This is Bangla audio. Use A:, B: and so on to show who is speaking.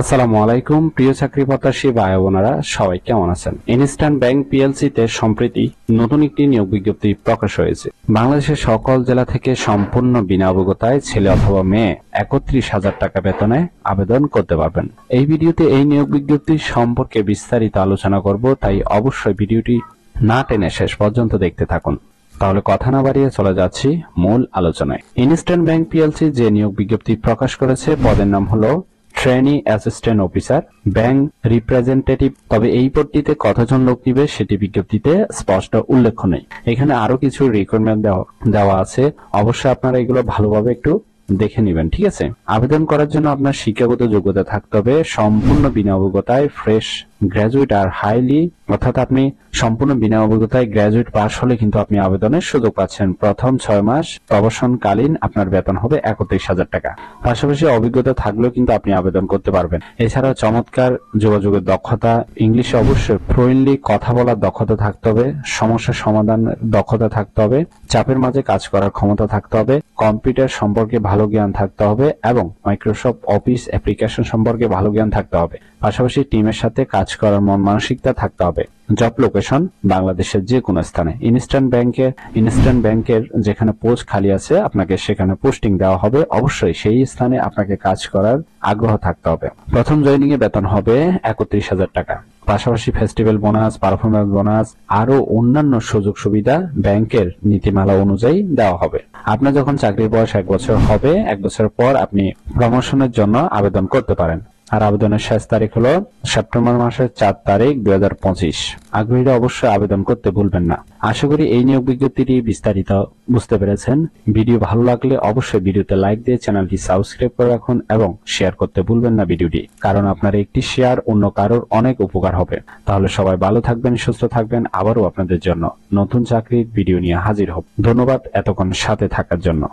A: আসসালামু আলাইকুম প্রিয় চাকরি প্রত্যাশী ভাই বোনেরা, সবাই কেমন আছেন? ইনস্ট্যান্ট ব্যাংক পিএলসি তে সম্প্রতি নতুন একটি নিয়োগ বিজ্ঞপ্তি প্রকাশ হয়েছে। বাংলাদেশের সকল জেলা থেকে সম্পূর্ণ বিনা অবগতায় ছেলে অথবা মেয়ে ৩১,০০০ টাকা বেতনে আবেদন করতে পারবেন। এই ভিডিওতে এই নিয়োগ বিজ্ঞপ্তি সম্পর্কে বিস্তারিত আলোচনা করব, তাই অবশ্যই ভিডিওটি না টেনে শেষ পর্যন্ত দেখতে থাকুন। তাহলে কথা না বাড়িয়ে চলে যাচ্ছি মূল আলোচনায়। ইনস্ট্যান্ট ব্যাংক পিএলসি যে নিয়োগ বিজ্ঞপ্তি প্রকাশ করেছে, পদের নাম হলো trainee assistant officer bank representative. তবে এই পদটিতে কতজন লোক নিবে সেটি বিজ্ঞপ্তিতে স্পষ্ট উল্লেখ নেই। এখানে আরো কিছু রিকোয়ারমেন্ট দেওয়া আছে, অবশ্যই আপনারা এগুলো ভালোভাবে একটু দেখে নেবেন, ঠিক আছে? আবেদন করার জন্য আপনার শিক্ষাগত যোগ্যতা থাকতে হবে সম্পূর্ণ বিনা অভিজ্ঞতায় ফ্রেশ গ্রাজুয়েট আর হাইলি, অর্থাৎ আপনি সম্পূর্ণ বিনা অভিজ্ঞতায় গ্রাজুয়েট পাস হলে কিন্তু আপনি আবেদনের সুযোগ পাচ্ছেন। প্রথম 6 মাস প্রবাসনকালীন আপনার বেতন হবে ৩১,০০০ টাকা। পাশাপাশি অভিজ্ঞতা থাকলেও কিন্তু আপনি আবেদন করতে পারবেন। এছাড়াও চমৎকার যোগাযোগের দক্ষতা, ইংলিশে অবশ্যই ফ্লুয়েন্টলি কথা বলার দক্ষতা থাকতে হবে, সমস্যা সমাধানের দক্ষতা থাকতে হবে, চাপের মাঝে কাজ করার ক্ষমতা থাকতে হবে, কম্পিউটার সম্পর্কে ভালো জ্ঞান থাকতে হবে এবং মাইক্রোসফট অফিস অ্যাপ্লিকেশন সম্পর্কে ভালো জ্ঞান থাকতে হবে। পাশাপাশি টিমের সাথে কাজ করার মন মানসিকতা থাকতে হবে। জব লোকেশন বাংলাদেশের যে কোনো স্থানে। ইনস্ট্যান্ট ব্যাংকের যেখানে পোস্ট খালি আছে আপনাকে সেখানে পোস্টিং দেওয়া হবে, অবশ্যই সেই স্থানে আপনাকে কাজ করার আগ্রহ থাকতে হবে। প্রথম জয়েনিং এ বেতন হবে ৩১,০০০ টাকা। পাশাপাশি ফেস্টিভ্যাল বোনাস, পারফরমেন্স বোনাস আরো অন্যান্য সুযোগ সুবিধা ব্যাংকের নীতিমালা অনুযায়ী দেওয়া হবে। আপনার যখন চাকরির বয়স 1 বছর হবে, 1 বছর পর আপনি প্রমোশনের জন্য আবেদন করতে পারেন। আর আবেদনের শেষ তারিখ হলো সেপ্টেম্বর মাসের 4 তারিখ 2025। আগ্রহীরা অবশ্যই আবেদন করতে ভুলবেন না। আশা করি এই নিয়োগ বিজ্ঞপ্তিটি বিস্তারিত বুঝতে পেরেছেন। ভিডিও ভালো লাগলে অবশ্যই ভিডিওতে লাইক দিয়ে চ্যানেলটি সাবস্ক্রাইব করে রাখুন এবং শেয়ার করতে ভুলবেন না ভিডিওটি, কারণ আপনার একটি শেয়ার অন্য কারোর অনেক উপকার হবে। তাহলে সবাই ভালো থাকবেন, সুস্থ থাকবেন। আবারও আপনাদের জন্য নতুন চাকরির ভিডিও নিয়ে হাজির হব। ধন্যবাদ এতক্ষণ সাথে থাকার জন্য।